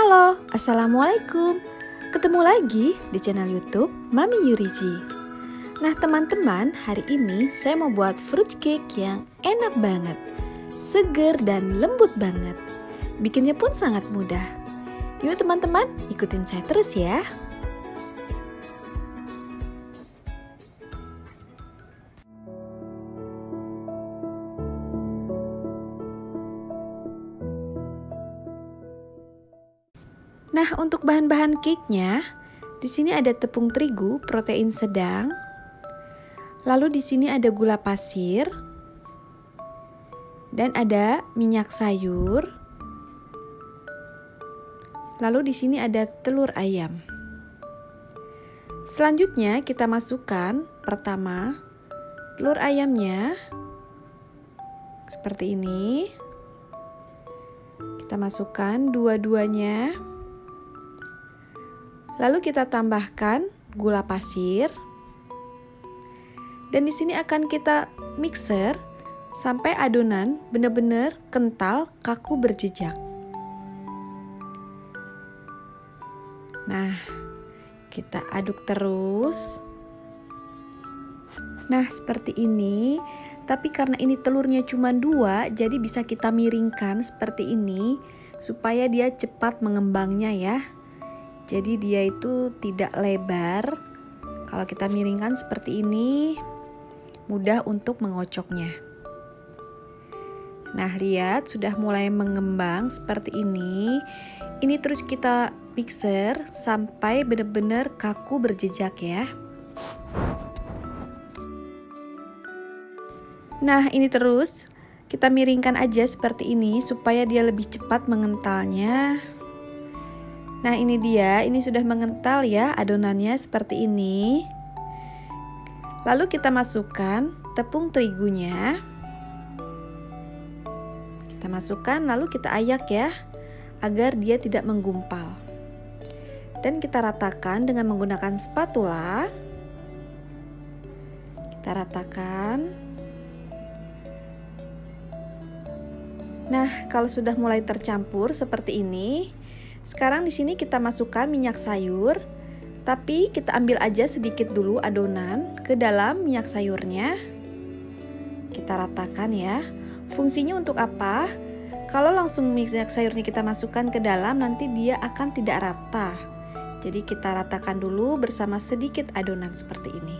Halo, Assalamualaikum. Ketemu lagi di channel YouTube Mami Yuriji. Nah teman-teman, hari ini saya mau buat fruit cake yang enak banget, seger dan lembut banget. Bikinnya pun sangat mudah. Yuk teman-teman, ikutin saya terus ya. Nah, untuk bahan-bahan cake-nya, di sini ada tepung terigu protein sedang. Lalu di sini ada gula pasir. Dan ada minyak sayur. Lalu di sini ada telur ayam. Selanjutnya kita masukkan pertama telur ayamnya. Seperti ini. Kita masukkan dua-duanya. Lalu kita tambahkan gula pasir. Dan di sini akan kita mixer sampai adonan benar-benar kental, kaku, berjejak. Nah, kita aduk terus. Nah, seperti ini. Tapi karena ini telurnya cuma 2, jadi bisa kita miringkan seperti ini supaya dia cepat mengembangnya ya. Jadi dia itu tidak lebar. Kalau kita miringkan seperti ini, mudah untuk mengocoknya. Nah, lihat sudah mulai mengembang seperti ini. Ini terus kita mixer sampai benar-benar kaku berjejak ya. Nah, ini terus kita miringkan aja seperti ini supaya dia lebih cepat mengentalnya. Nah, ini dia, ini sudah mengental ya adonannya seperti ini. Lalu kita masukkan tepung terigunya. Kita masukkan lalu kita ayak ya, agar dia tidak menggumpal. Dan kita ratakan dengan menggunakan spatula. Kita ratakan. Nah, kalau sudah mulai tercampur seperti ini, sekarang di sini kita masukkan minyak sayur, tapi kita ambil aja sedikit dulu adonan ke dalam minyak sayurnya. Kita ratakan ya. Fungsinya untuk apa? Kalau langsung minyak sayurnya kita masukkan ke dalam, nanti dia akan tidak rata. Jadi kita ratakan dulu bersama sedikit adonan seperti ini.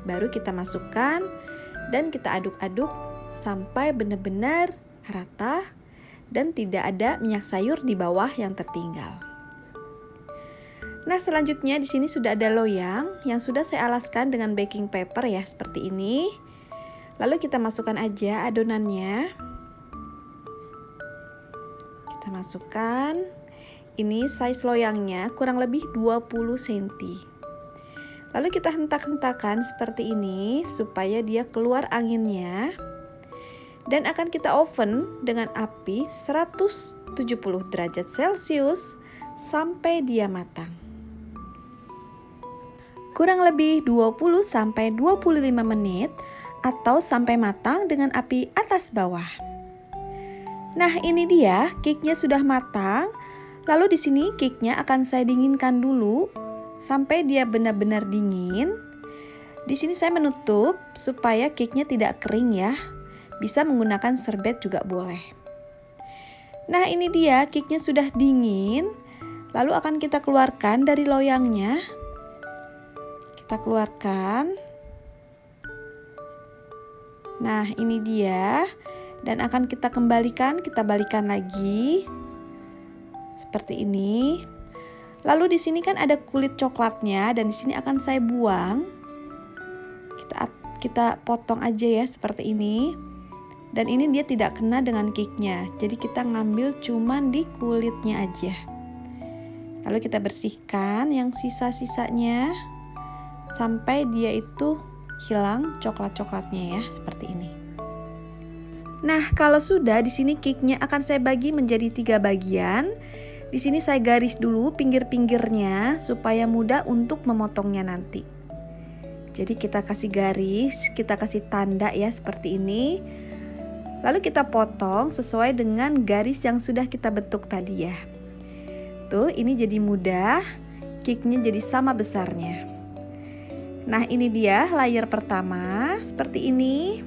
Baru kita masukkan dan kita aduk-aduk sampai benar-benar rata. Dan tidak ada minyak sayur di bawah yang tertinggal. Nah, selanjutnya di sini sudah ada loyang yang sudah saya alaskan dengan baking paper ya, seperti ini. Lalu kita masukkan aja adonannya. Kita masukkan. Ini size loyangnya kurang lebih 20 cm. Lalu kita hentak-hentakan seperti ini supaya dia keluar anginnya. Dan akan kita oven dengan api 170 derajat Celcius sampai dia matang. Kurang lebih 20-25 menit atau sampai matang dengan api atas bawah. Nah, ini dia cake-nya sudah matang. Lalu di sini cake-nya akan saya dinginkan dulu sampai dia benar-benar dingin. Di sini saya menutup supaya cake-nya tidak kering ya. Bisa menggunakan serbet juga boleh. Nah, ini dia cake-nya sudah dingin. Lalu akan kita keluarkan dari loyangnya. Kita keluarkan. Nah, ini dia. Dan akan kita kembalikan, kita balikan lagi. Seperti ini. Lalu di sini kan ada kulit coklatnya dan di sini akan saya buang. Kita potong aja ya seperti ini. Dan ini dia tidak kena dengan cake-nya. Jadi kita ngambil cuman di kulitnya aja. Lalu kita bersihkan yang sisa-sisanya sampai dia itu hilang coklat-coklatnya ya, seperti ini. Nah, kalau sudah di sini cake-nya akan saya bagi menjadi 3 bagian. Di sini saya garis dulu pinggir-pinggirnya supaya mudah untuk memotongnya nanti. Jadi kita kasih garis, kita kasih tanda ya seperti ini. Lalu kita potong sesuai dengan garis yang sudah kita bentuk tadi ya. Tuh, ini jadi mudah, cake-nya jadi sama besarnya. Nah, ini dia layer pertama, seperti ini.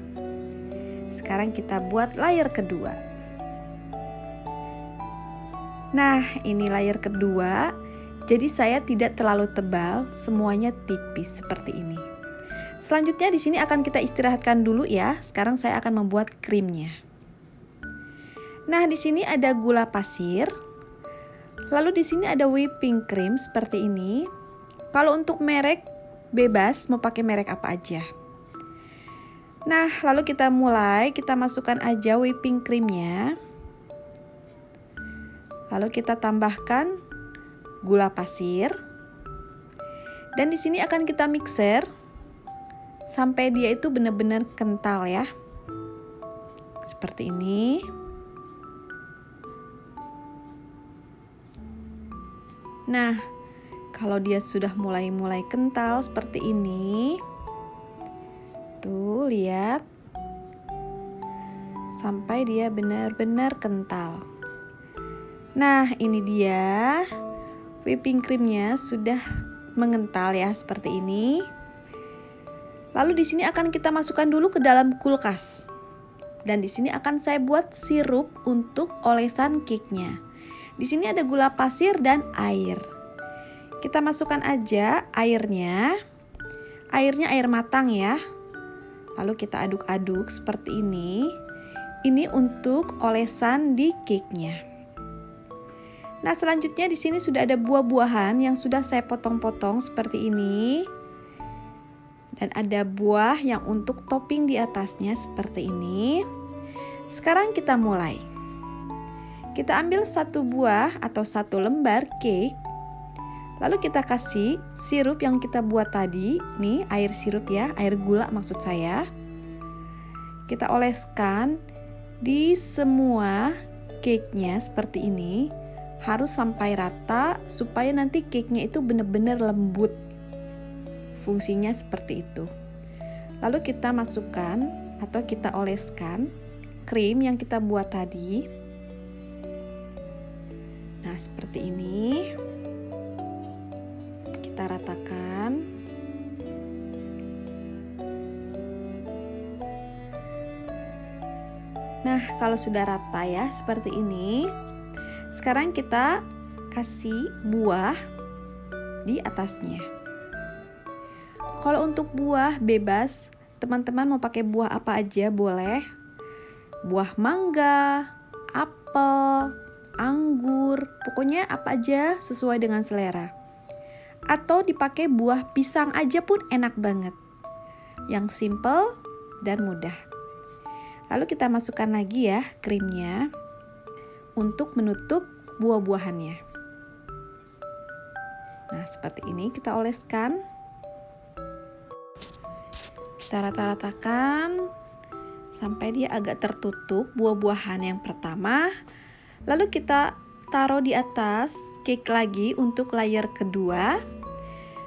Sekarang kita buat layer kedua. Nah, ini layer kedua. Jadi saya tidak terlalu tebal, semuanya tipis seperti ini. Selanjutnya di sini akan kita istirahatkan dulu ya. Sekarang saya akan membuat krimnya. Nah, di sini ada gula pasir. Lalu di sini ada whipping cream seperti ini. Kalau untuk merek bebas, mau pakai merek apa aja. Nah, lalu kita masukkan aja whipping creamnya. Lalu kita tambahkan gula pasir. Dan di sini akan kita mixer sampai dia itu benar-benar kental ya. Seperti ini. Nah, kalau dia sudah mulai kental seperti ini, tuh lihat, sampai dia benar-benar kental. Nah, ini dia whipping creamnya sudah mengental ya seperti ini. Lalu di sini akan kita masukkan dulu ke dalam kulkas. Dan di sini akan saya buat sirup untuk olesan cake-nya. Di sini ada gula pasir dan air. Kita masukkan aja airnya. Airnya air matang ya. Lalu kita aduk-aduk seperti ini. Ini untuk olesan di cake-nya. Nah, selanjutnya di sini sudah ada buah-buahan yang sudah saya potong-potong seperti ini. Dan ada buah yang untuk topping di atasnya seperti ini. Sekarang kita mulai. Kita ambil satu buah atau satu lembar cake. Lalu kita kasih sirup yang kita buat tadi. Nih, air sirup ya, air gula maksud saya. Kita oleskan di semua cake-nya seperti ini. Harus sampai rata supaya nanti cake-nya itu benar-benar lembut. Fungsinya seperti itu. Lalu kita masukkan atau kita oleskan krim yang kita buat tadi. Nah, seperti ini. Kita ratakan. Nah, kalau sudah rata ya, seperti ini. Sekarang kita kasih buah di atasnya. Kalau untuk buah bebas, teman-teman mau pakai buah apa aja boleh. Buah mangga, apel, anggur, pokoknya apa aja sesuai dengan selera. Atau dipakai buah pisang aja pun enak banget. Yang simple dan mudah. Lalu kita masukkan lagi ya krimnya untuk menutup buah-buahannya. Nah, seperti ini kita oleskan. Kita rata-ratakan sampai dia agak tertutup buah-buahan yang pertama. Lalu kita taruh di atas cake lagi untuk layer kedua.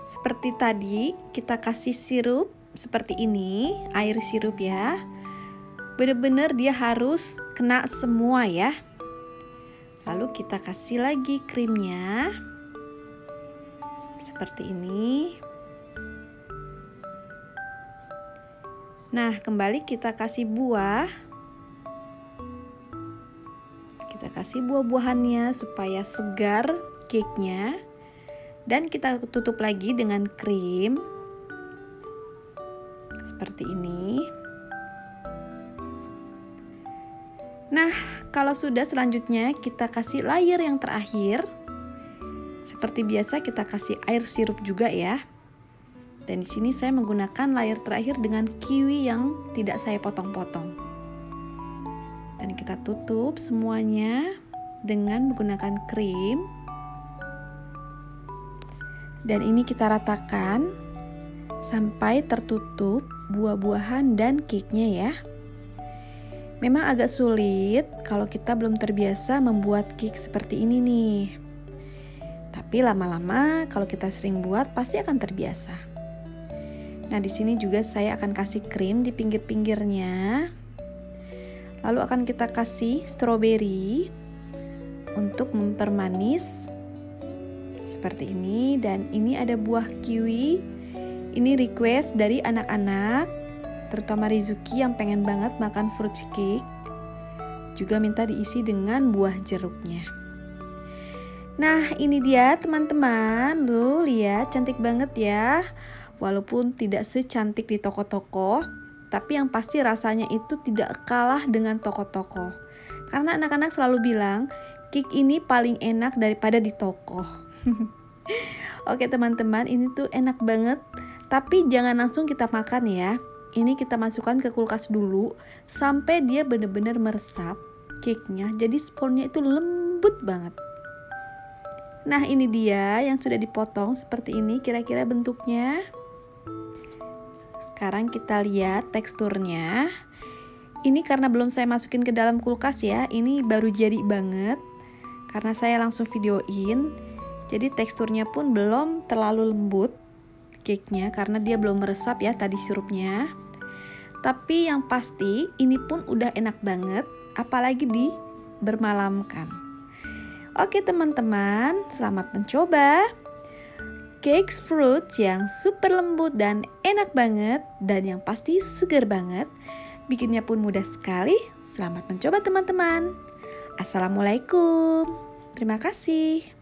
Seperti tadi kita kasih sirup seperti ini, air sirup ya. Benar-benar dia harus kena semua ya. Lalu kita kasih lagi krimnya. Seperti ini. Nah, kembali kita kasih buah. Kita kasih buah-buahannya supaya segar cake-nya. Dan kita tutup lagi dengan krim. Seperti ini. Nah, kalau sudah selanjutnya kita kasih layer yang terakhir. Seperti biasa kita kasih air sirup juga ya. Dan di sini saya menggunakan layer terakhir dengan kiwi yang tidak saya potong-potong. Dan kita tutup semuanya dengan menggunakan krim. Dan ini kita ratakan sampai tertutup buah-buahan dan cake-nya ya. Memang agak sulit kalau kita belum terbiasa membuat cake seperti ini nih. Tapi lama-lama kalau kita sering buat pasti akan terbiasa. Nah, di sini juga saya akan kasih krim di pinggir-pinggirnya. Lalu akan kita kasih stroberi untuk mempermanis seperti ini. Dan ini ada buah kiwi. Ini request dari anak-anak, terutama Rizuki yang pengen banget makan fruit cake. Juga minta diisi dengan buah jeruknya. Nah, ini dia teman-teman. Tuh, lihat cantik banget ya. Walaupun tidak secantik di toko-toko, tapi yang pasti rasanya itu tidak kalah dengan toko-toko. Karena anak-anak selalu bilang, cake ini paling enak daripada di toko. Oke teman-teman, ini tuh enak banget. Tapi jangan langsung kita makan ya. Ini kita masukkan ke kulkas dulu sampai dia benar-benar meresap cake-nya. Jadi sponnya itu lembut banget. Nah, ini dia yang sudah dipotong seperti ini kira-kira bentuknya. Sekarang kita lihat teksturnya. Ini karena belum saya masukin ke dalam kulkas ya, ini baru jadi banget. Karena saya langsung videoin, jadi teksturnya pun belum terlalu lembut cake-nya karena dia belum meresap ya tadi sirupnya. Tapi yang pasti ini pun udah enak banget, apalagi bermalamkan. Oke teman-teman, selamat mencoba. Cake fruit yang super lembut dan enak banget, dan yang pasti segar banget. Bikinnya pun mudah sekali. Selamat mencoba teman-teman. Assalamualaikum. Terima kasih.